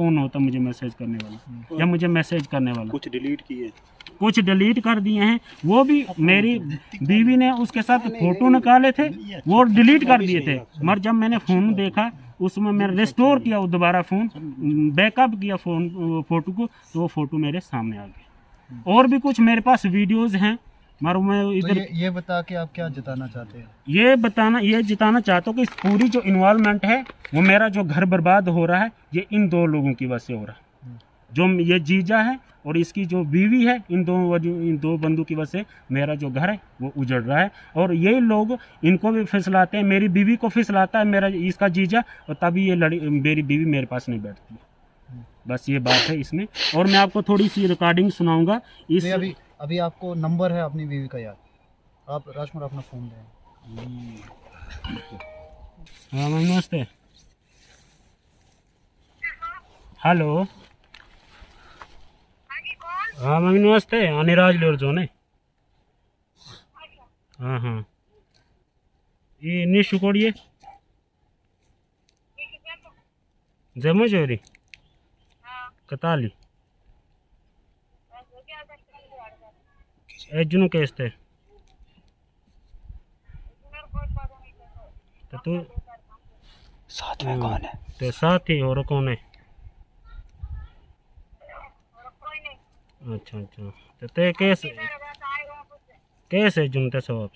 कौन होता मुझे मैसेज करने वाला या मुझे मैसेज करने वाला। कुछ डिलीट किए, कुछ डिलीट कर दिए हैं, वो भी मेरी बीवी ने उसके साथ फोटो निकाले थे, वो डिलीट कर दिए थे। मगर जब मैंने फ़ोन देखा उसमें मैंने रिस्टोर किया वो दोबारा फ़ोन, बैकअप किया फ़ोटो को, तो वो फ़ोटो मेरे सामने आ गई। और भी कुछ मेरे पास वीडियोज़ हैं, मगर मैं इधर तो ये बता के आप क्या जताना चाहते हैं? ये जिताना चाहता हूँ कि इस पूरी जो इन्वॉल्वमेंट है वो मेरा जो घर बर्बाद हो रहा है ये इन दो लोगों की वजह से हो रहा है। जो ये जीजा है और इसकी जो बीवी है, इन दो बंदों की वजह से मेरा जो घर है वो उजड़ रहा है। और यही लोग इनको भी फिसलाते हैं, मेरी बीवी को फिसलाता है मेरा इसका जीजा, और तभी ये मेरी बीवी मेरे पास नहीं बैठती। बस ये बात है इसमें। और मैं आपको थोड़ी सी रिकॉर्डिंग सुनाऊंगा इस। अभी आपको नंबर है अपनी बीवी का याद, आप राजकुमार अपना फ़ोन दें। हाँ नमस्ते, हेलो। हाँ मम्मी नमस्ते, अनिराज लोर जो ने। हाँ हाँ ये निशु कोड़िए जम्मू चोरी कताली एजुनु केस थे। तो तू साथ में कौन है? तो साथ ही और कौन है? अच्छा अच्छा, तो ते कैसे जुनते सब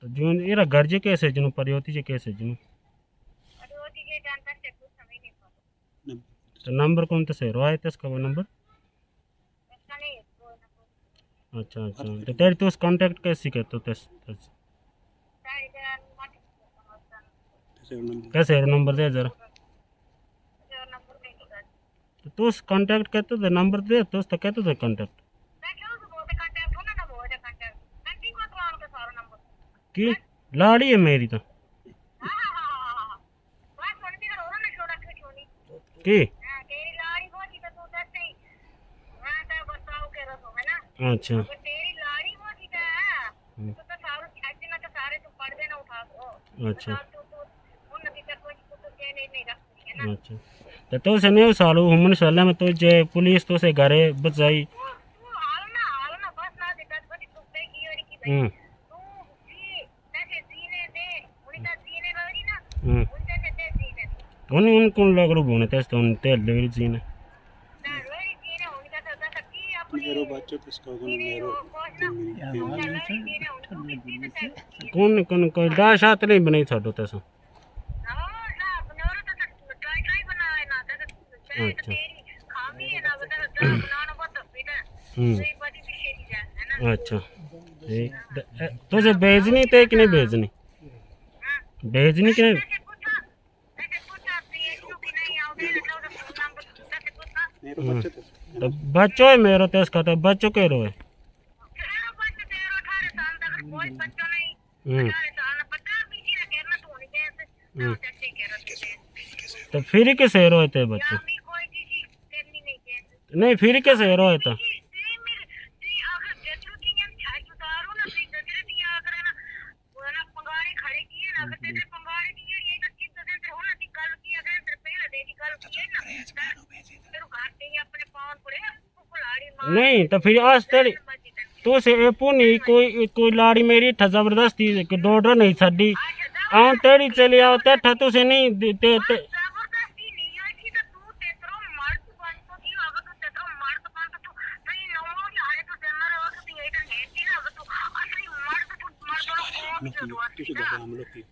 तो जून इरा घर जे कैसे जुनू परियोती जे कैसे जुनू तो नंबर कौन तो से रोए तस का वो नंबर। अच्छा अच्छा, तो तेरे तो कांटेक्ट कैसे करते तस कैसे नंबर दे जरा, तो तू कांटेक्ट करते थे नंबर दे तो कहते थे कांटेक्ट की लाड़ी है मेरी तो की। अच्छा अच्छा अच्छा, तो से नहीं सालू हमन साला में तो जे पुलिस तो से घरे बचाई। उनको लग रू बोने तेस तो तेल ले जीने मेरो बच्चों तो इसका मेरो कौन कौन कोई लाश हाथ नहीं बनाई छाड़ो तैसा। अच्छा अच्छा तुझे भेजनी थे कि नहीं भेजनी, भेजनी कि नहीं? तो बच्चों है मेरा तो इसका तो बच्चों के रो है। तो फिर कैसे रोए थे बच्चे? नहीं फिर कैसे रोए था? नहीं तो फिर आज तेरी तो से पुनी कोई लाड़ी मेरी था जबरदस्ती डोडर नहीं छड़ी आऊं तेरी चली आओ तेठा तो से नहीं ते हम लोग की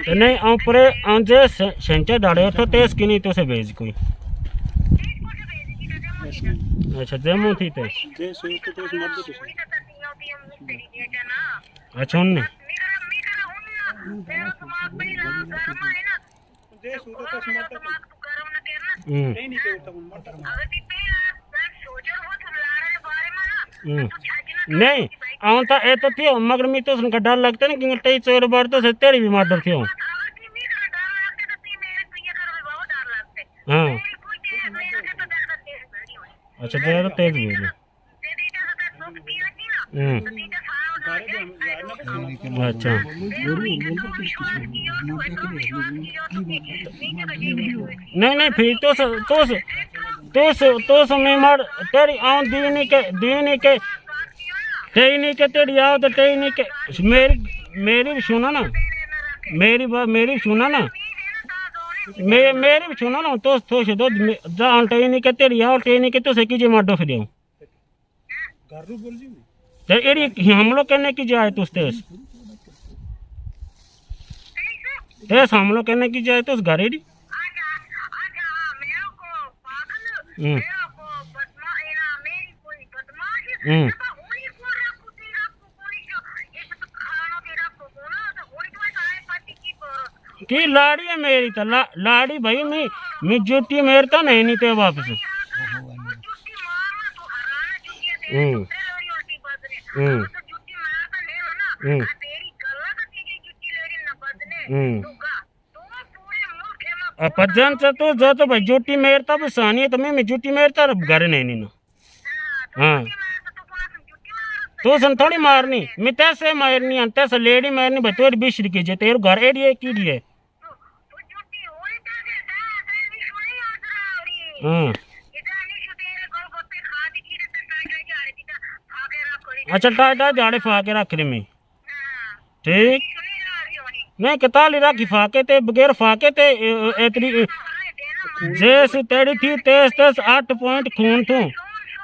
तो नहीं आऊं परे आंजे सेंटर डाले तो तेज की नहीं तो से भेज कोई। अच्छा जम्मू थी ते अच्छा उन्ने नहीं आऊं तो ए तो थियो मगर मी तो सुन का डर लगता ना कि टई चोर बार तो से तेरी भी मर्डर थियो। हाँ अच्छा तेरा तेज बोल अच्छा नहीं नहीं फिर तो समय मार तेरी आऊं दीनी के तेरी आओ तो तेरी के मेरी भी सुना ना मेरी भी सुना ना मेरी भी सुना ना तो से दो जान टेनी के तेरी आओ टेनी के तो से कीजिए मार दो फिर तो एड़ी हम लोग कहने की जाए तो तेस हम लोग कहने की जाए तो उस घर एड़ी की लाड़ी है मेरी तो लाड़ी भाई मैं जुटी मेरे तो नहीं थे वापस पजन से तो जो तो भाई जुटी मेरे तो भी सानी है तो मैं जुटी मेरे तो घर नहीं ना हाँ तो सन थोड़ी मारनी मैं तैसे मारनी तैसे लेडी मारनी भाई तेरी बिश्री कीजिए तेरे घर एडी है की है हाँ अच्छा टाटा झाड़े फाके रख रही मैं ठीक नहीं कताली राखी फाके ते बगैर फाके ते इतनी जैसे तेरी थी तेस 8 पॉइंट खून तू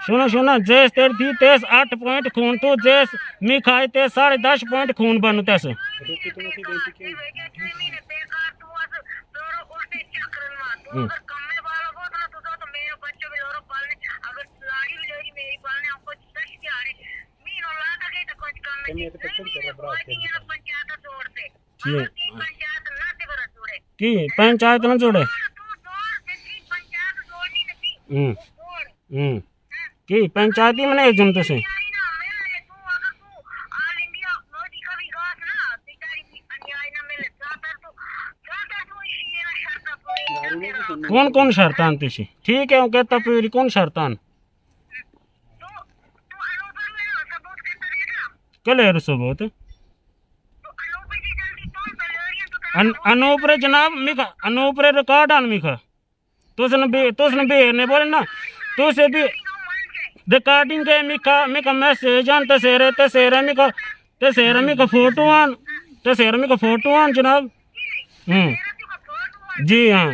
सुनो जैस तेरी थी तेस 8 पॉइंट खून तू जैस मी खाए ते 10.5 पॉइंट खून बनू तैस की पंचायत न जोड़े की पंचायती में नहीं जमते से कौन शर्तान थे ठीक है कहता पूरी कौन शर्तान कले सबूत अनूपरे जनाब मिखा अनूपरे रिकॉर्ड आन मिखा तुसने बेरने बोले ना तुसे भी रिकॉर्डिंग के मिखा मैसेज आन तसेरे मिखा फोटो आन जनाब जी हाँ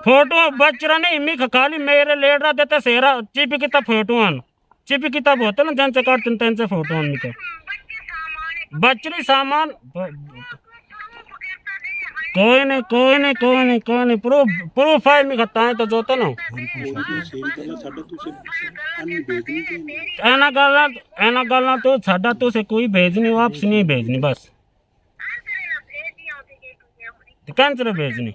फोटो बचरा नहीं मिखा खाली मेरे लेट रहा देता सेरा चिप किता फोटो आन चिप किताब होता ना जन से काटते तन से फोटो आन मिखा बचरी सामान कोई नहीं प्रूफ है मैं खता है तो जोता ना एना गलना तो साडा तो से कोई भेजनी वापस नहीं भेजनी बस कैंसर भेजनी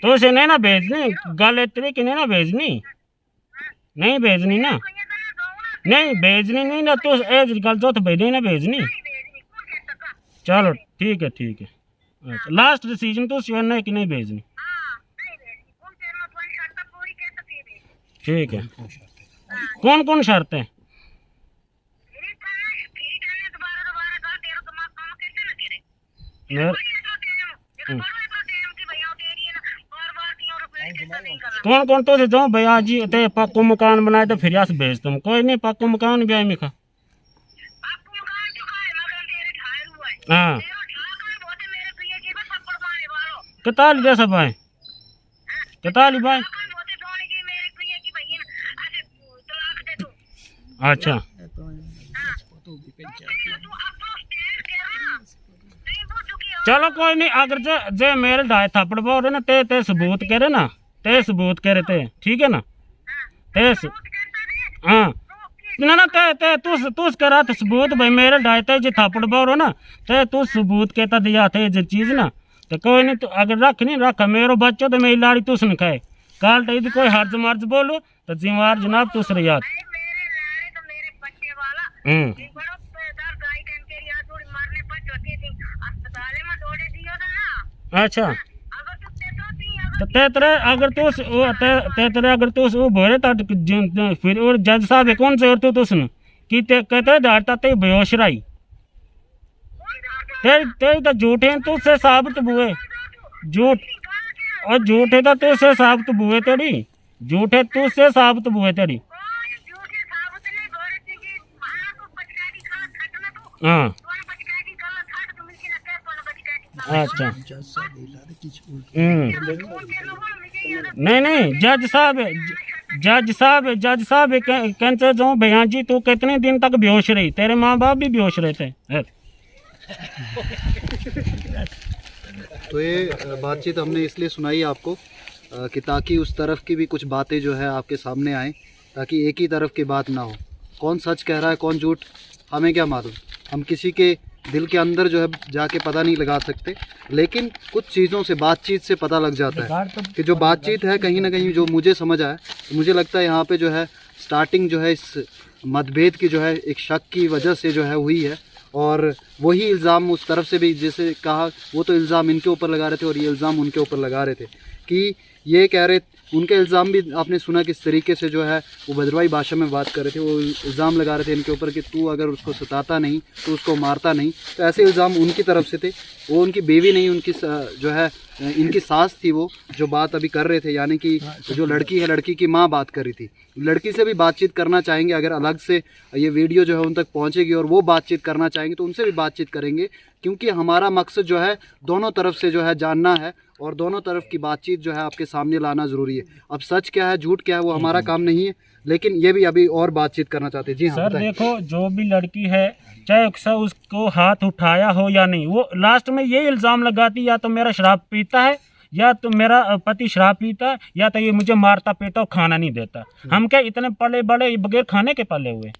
तो से नहीं ना भेजनी गल इतनी कि नहीं ना भेजनी ना नहीं भेजनी नहीं ना तो गल जो तो भेजनी ना भेजनी चलो ठीक है अच्छा लास्ट डिसीजन तो शेयर नहीं कि नहीं भेजनी ठीक है कौन शर्त है कौन तो से जाओ भैया जी ते पक्को मकान बनाए तो फिर यास भेज तुम कोई नहीं पक्को मकान भी मिखा हाँ कताली जैसा भाई अच्छा चलो कोई नहीं अगर जे मेरे ढाई थप्पड़ बोल रहे ना ते सबूत करे ना ते सबूत करे ते ठीक है ना ते हाँ ना ते तू करा तो सबूत भाई मेरे डायते जो थापड़ बोरो ना ते तू सबूत कहता दिया थे जो चीज ना तो कोई नहीं तो अगर रख नहीं रखा मेरो बच्चा तो मेरी लाड़ी तुस न खाए काल टाइम कोई हर्ज मर्ज बोलो तो जिम्मेवार जनाब तुस याद। अच्छा तो तेरे अगर तू वो भरे तो फिर और जज साहब कौन से और तू तुसन कि कहते धारता ते बेहोश रही तेरी तो झूठे तू से साबित हुए झूठ और झूठे तो तू से साबित हुए तेरी झूठे तू से साबित हुए तेरी। हाँ अच्छा नहीं जज साहब कहते जो भैया जी तू कितने दिन तक बेहोश रही तेरे माँ बाप भी बेहोश रहते हैं। तो ये बातचीत हमने इसलिए सुनाई आपको कि ताकि उस तरफ की भी कुछ बातें जो है आपके सामने आएँ ताकि एक ही तरफ की बात ना हो। कौन सच कह रहा है कौन झूठ हमें क्या मालूम, हम किसी के दिल के अंदर जो है जाके पता नहीं लगा सकते, लेकिन कुछ चीज़ों से बातचीत से पता लग जाता है कि जो बातचीत है कहीं ना कहीं जो मुझे समझ आया तो मुझे लगता है यहाँ पे जो है स्टार्टिंग जो है इस मतभेद की जो है एक शक की वजह से जो है हुई है और वही इल्ज़ाम उस तरफ से भी जैसे कहा वो तो इल्ज़ाम इनके ऊपर लगा रहे थे और ये इल्ज़ाम उनके ऊपर लगा रहे थे कि ये कह रहे उनके इल्ज़ाम भी आपने सुना किस तरीके से जो है वो भद्रवाही भाषा में बात कर रहे थे। वो इल्ज़ाम लगा रहे थे इनके ऊपर कि तू अगर उसको सताता नहीं तो उसको मारता नहीं, तो ऐसे इल्ज़ाम उनकी तरफ से थे। वो उनकी बीवी नहीं उनकी जो है इनकी सास थी वो जो बात अभी कर रहे थे, यानी कि जो लड़की है लड़की की माँ बात कर रही थी। लड़की से भी बातचीत करना चाहेंगे, अगर अलग से ये वीडियो जो है उन तक पहुँचेगी और वो बातचीत करना चाहेंगे तो उनसे भी बातचीत करेंगे, क्योंकि हमारा मकसद जो है दोनों तरफ से जो है जानना है और दोनों तरफ की बातचीत जो है आपके सामने लाना ज़रूरी है। अब सच क्या है झूठ क्या है वो हमारा काम नहीं है, लेकिन ये भी अभी और बातचीत करना चाहते हैं। जी हाँ सर देखो जो भी लड़की है चाहे उसको हाथ उठाया हो या नहीं, वो लास्ट में ये इल्ज़ाम लगाती या तो मेरा शराब पीता है या तो मेरा पति शराब पीता है या तो ये मुझे मारता पीता और खाना नहीं देता। हम क्या इतने पले बड़े बगैर खाने के पले हुए,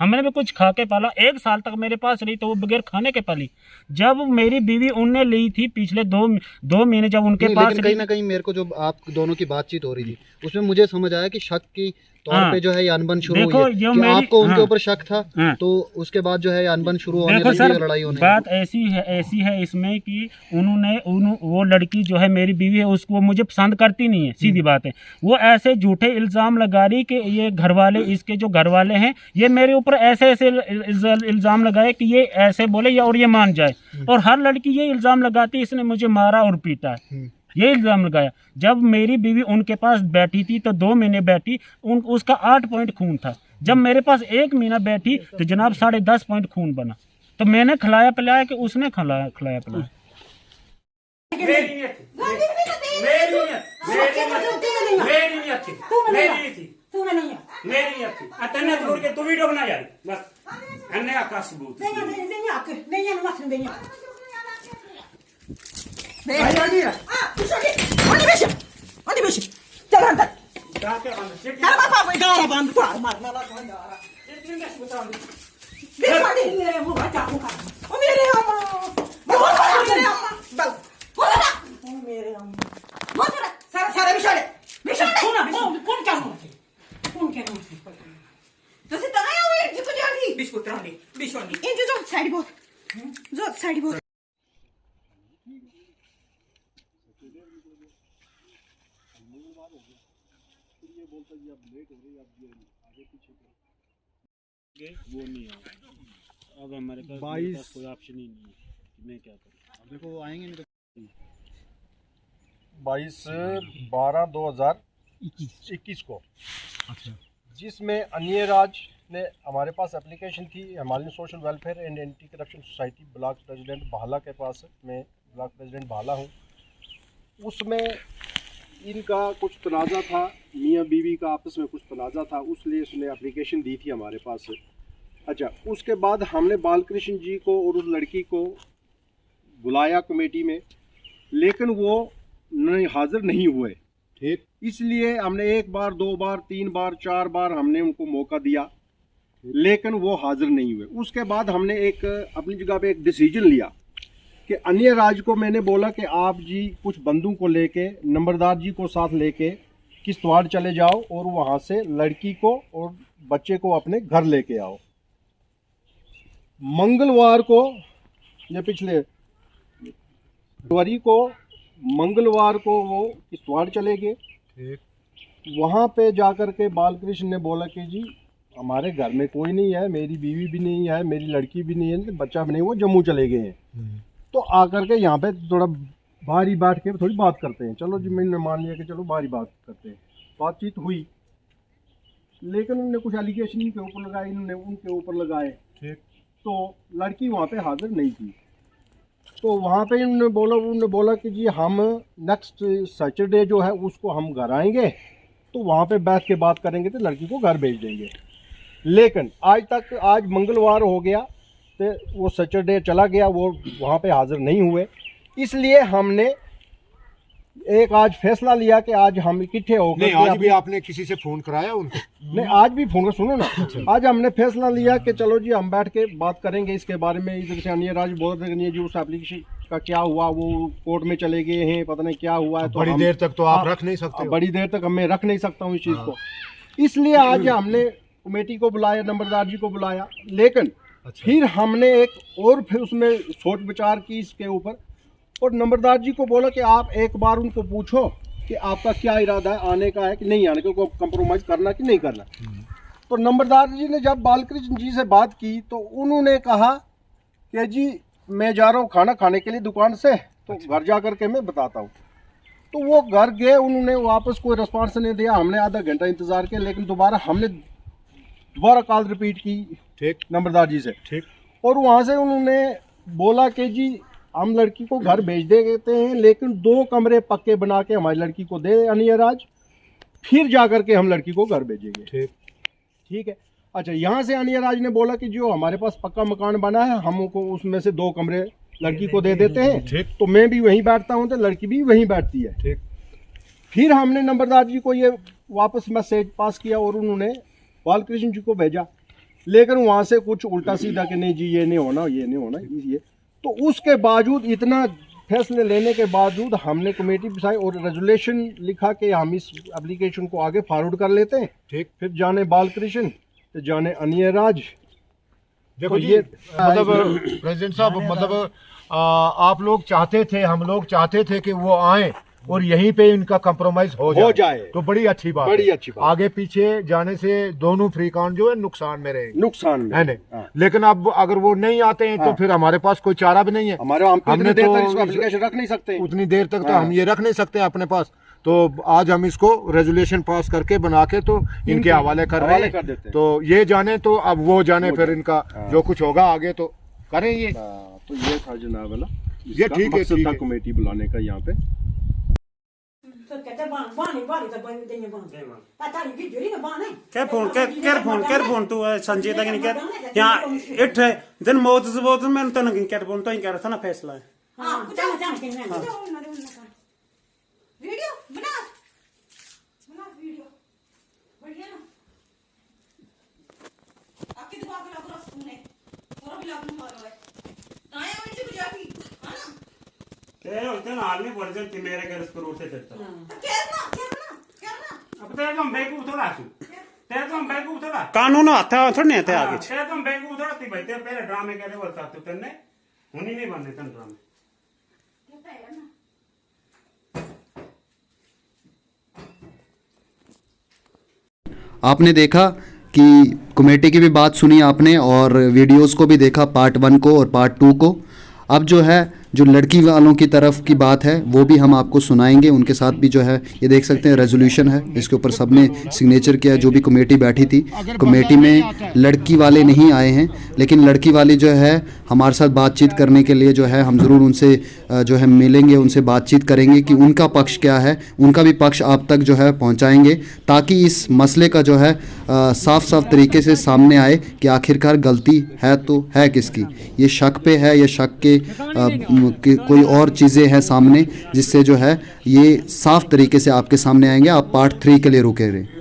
हमने भी कुछ खा के पाला। 1 साल तक मेरे पास रही तो वो बगैर खाने के पाली। जब मेरी बीवी उनने ली थी पिछले दो महीने जब उनके पास कहीं ना कहीं मेरे को जो आप दोनों की बातचीत हो रही थी उसमें मुझे समझ आया कि शक की तौर पे जो है ये अनबन शुरू हुई है कि आपको उनके ऊपर शक था तो उसके बाद जो है अनबन शुरू होने लगी, लड़ाई होने। बात ऐसी है इसमें कि वो लड़की जो है मेरी बीवी है उसको मुझे पसंद करती नहीं है, सीधी बात है। वो ऐसे झूठे इल्ज़ाम लगा रही कि ये घर वाले इसके जो घर वाले हैं ये मेरे ऊपर ऐसे इल्ज़ाम लगाए कि ये ऐसे बोले और ये मान जाए, और हर लड़की ये इल्ज़ाम लगाती इसने मुझे मारा और पीटा है, ये इल्ज़ाम लगाया। जब मेरी बीवी उनके पास बैठी थी तो 2 महीने बैठी, उसका 8 पॉइंट खून था। जब मेरे पास 1 महीना बैठी तो जनाब 10.5 पॉइंट खून बना। तो मैंने खिलाया पिलाया कि उसने खिलाया पिलाया। तू वीडियो बना यार बस अन्य आकाश सबूत वो नहीं है। अब हमारे पास कोई ऑप्शन ही नहीं है, मैं क्या करूँ। अब देखो वो आएंगे नहीं तो 22/12/2021 को, अच्छा, जिसमें अन्य राज ने हमारे पास एप्लीकेशन थी Himalayan social welfare and anti corruption society block president भाला के पास। मैं ब्लॉक प्रेसिडेंट भाला हूँ। उसमें इनका कुछ तनाज़ा था, मियाँ बीवी का आपस में कुछ तनाज़ा था, उसलिए उसने एप्लीकेशन दी थी हमारे पास। अच्छा, उसके बाद हमने बालकृष्ण जी को और उस लड़की को बुलाया कमेटी में, लेकिन वो हाजिर नहीं हुए। ठीक, इसलिए हमने 1 बार 2 बार 3 बार 4 बार हमने उनको मौका दिया, लेकिन वो हाजिर नहीं हुए। उसके बाद हमने एक अपनी जगह पे एक डिसीजन लिया कि अन्य राज्य को मैंने बोला कि आप जी कुछ बंदों को लेके, नंबरदार जी को साथ लेके किश्तवाड़ चले जाओ और वहाँ से लड़की को और बच्चे को अपने घर लेके आओ। मंगलवार को, ये पिछले फरवरी को, मंगलवार को वो किश्तवाड़ चले गए। वहाँ पे जाकर के बालकृष्ण ने बोला कि जी हमारे घर में कोई नहीं है, मेरी बीवी भी नहीं है, मेरी लड़की भी नहीं है, बच्चा भी नहीं, वो जम्मू चले गए हैं। तो आकर के यहाँ पे थोड़ा बाहर ही बैठ के थोड़ी बात करते हैं। चलो जी, मैंने मान लिया कि चलो बाहर ही बात करते हैं। बातचीत हुई, लेकिन उन्होंने कुछ एलिगेशन इनके ऊपर लगाए, इन्होंने उनके ऊपर लगाए। ठीक, तो लड़की वहाँ पे हाजिर नहीं थी। तो वहाँ पे उन्होंने बोला कि जी हम नेक्स्ट सैटरडे जो है उसको हम घर आएंगे, तो वहाँ पे बैठ के बात करेंगे, तो लड़की को घर भेज देंगे। लेकिन आज मंगलवार हो गया, तो वो सैटरडे चला गया, वो वहाँ पे हाजिर नहीं हुए। इसलिए हमने एक आज फैसला लिया कि आज हम इकट्ठे हो गए। आज भी आपने किसी से फोन कराया उनको? नहीं, आज भी फोन कर, सुनो ना। आज हमने फैसला लिया कि चलो जी हम बैठ के बात करेंगे इसके बारे में। इधर से अन्य राज्य बोल रहे हैं जी उस एप्लीकेशन का क्या हुआ, वो कोर्ट में चले गए हैं, पता नहीं क्या हुआ है। तो बड़ी देर तक तो आप रख नहीं सकते, बड़ी देर तक मैं रख नहीं सकता हूँ इस चीज़ को। इसलिए आज हमने कमेटी को बुलाया, नंबरदार जी को बुलाया। लेकिन फिर हमने फिर उसमें सोच विचार की इसके ऊपर, और नंबरदार जी को बोला कि आप एक बार उनको पूछो कि आपका क्या इरादा है, आने का है कि नहीं आने का, कंप्रोमाइज़ करना कि नहीं करना। तो नंबरदार जी ने जब बालकृष्ण जी से बात की तो उन्होंने कहा कि जी मैं जा रहा हूँ खाना खाने के लिए दुकान से, तो घर जा कर के मैं बताता हूँ। तो वो घर गए, उन्होंने वापस कोई रिस्पॉन्स नहीं दिया। हमने आधा घंटा इंतज़ार किया, लेकिन हमने दोबारा कॉल रिपीट की। ठीक, नंबरदार जी से। ठीक, और वहाँ से उन्होंने बोला कि जी हम लड़की को घर भेज देते हैं, लेकिन 2 कमरे पक्के बना के हमारी लड़की को दे अन्य राज्य, फिर जा कर के हम लड़की को घर भेजेंगे। ठीक है। अच्छा, यहाँ से अन्य राज्य ने बोला कि जो हमारे पास पक्का मकान बना है, हमको उसमें से 2 कमरे लड़की को दे देते हैं। ठीक, तो मैं भी वहीं बैठता हूँ, तो लड़की भी वहीं बैठती है। ठीक, फिर हमने नंबरदार जी को ये वापस मैसेज पास किया और उन्होंने बालकृष्ण जी को भेजा। लेकिन वहाँ से कुछ उल्टा सीधा कि नहीं जी ये नहीं होना, ये नहीं होना, ये। तो उसके बावजूद, इतना फैसले लेने के बावजूद, हमने कमेटी बिठाई और रेजोल्यूशन लिखा कि हम इस एप्लीकेशन को आगे फॉरवर्ड कर लेते हैं। ठीक, फिर जाने बालकृष्ण तो जाने अन्य राज। देखो तो ये मतलब प्रेसिडेंट साहब, मतलब आप लोग चाहते थे, हम लोग चाहते थे कि वो आए और यहीं पे इनका कंप्रोमाइज हो जाए, तो बड़ी अच्छी बात, बड़ी अच्छी बात। आगे पीछे जाने से दोनों फ्रीकान जो है नुकसान में रहेंगे, नुकसान में है नहीं। लेकिन अब अगर वो नहीं आते हैं तो फिर हमारे पास कोई चारा भी नहीं है। हमने तो एप्लीकेशन रख नहीं सकते, उतनी देर तक तो हम ये रख नहीं सकते अपने पास। तो आज हम इसको रेजोल्यूशन पास करके बना के तो इनके हवाले कर रहे हैं। तो ये जाने, तो अब वो जाने, फिर इनका जो कुछ होगा आगे तो करें। ये तो ये था जनाब ना, ये ठीक है कमेटी बुलाने का यहाँ पे। कर फोन तू संजय तक नहीं कर यहाँ इठ दिन मौत मैं तो नहीं कर फोन तो ही कर था ना फैसला है। वीडियो बना वीडियो बढ़िया ना, आपके दिमाग में लग रहा सुने और भी लागू मार रहा है आया वहीं से गुजारी है ना। तेरे होते ना हाल में पड़ जाती मेरे घर पर उठे चलता करना अब तेरे तुम बेकूफ थोड़ा सु तेरे तुम बेकूफ थोड़ा कानून आता थोड़ा नहीं आते आगे तेरे तुम बेकूफ थोड़ा थी भाई। तेरे पहले ड्रामे करे बोलता तू तेने हुनी नहीं बनने तन ड्रामे कहता है ना। आपने देखा कि कमेटी की भी बात सुनी आपने और वीडियोस को भी देखा, पार्ट 1 को और पार्ट 2 को। अब जो है जो लड़की वालों की तरफ की बात है वो भी हम आपको सुनाएंगे। उनके साथ भी जो है ये देख सकते हैं रेजोल्यूशन है, इसके ऊपर सबने सिग्नेचर किया। जो भी कमेटी बैठी थी, कमेटी में लड़की वाले नहीं आए हैं, लेकिन लड़की वाली जो है हमारे साथ बातचीत करने के लिए जो है हम ज़रूर उनसे जो है मिलेंगे, उनसे बातचीत करेंगे कि उनका पक्ष क्या है, उनका भी पक्ष आप तक जो है पहुँचाएँगे, ताकि इस मसले का जो है साफ साफ तरीके से सामने आए कि आखिरकार गलती है तो है किसकी। ये शक पे है या शक के कोई और चीज़ें हैं सामने, जिससे जो है ये साफ तरीके से आपके सामने आएंगे। आप पार्ट 3 के लिए रुके रहे।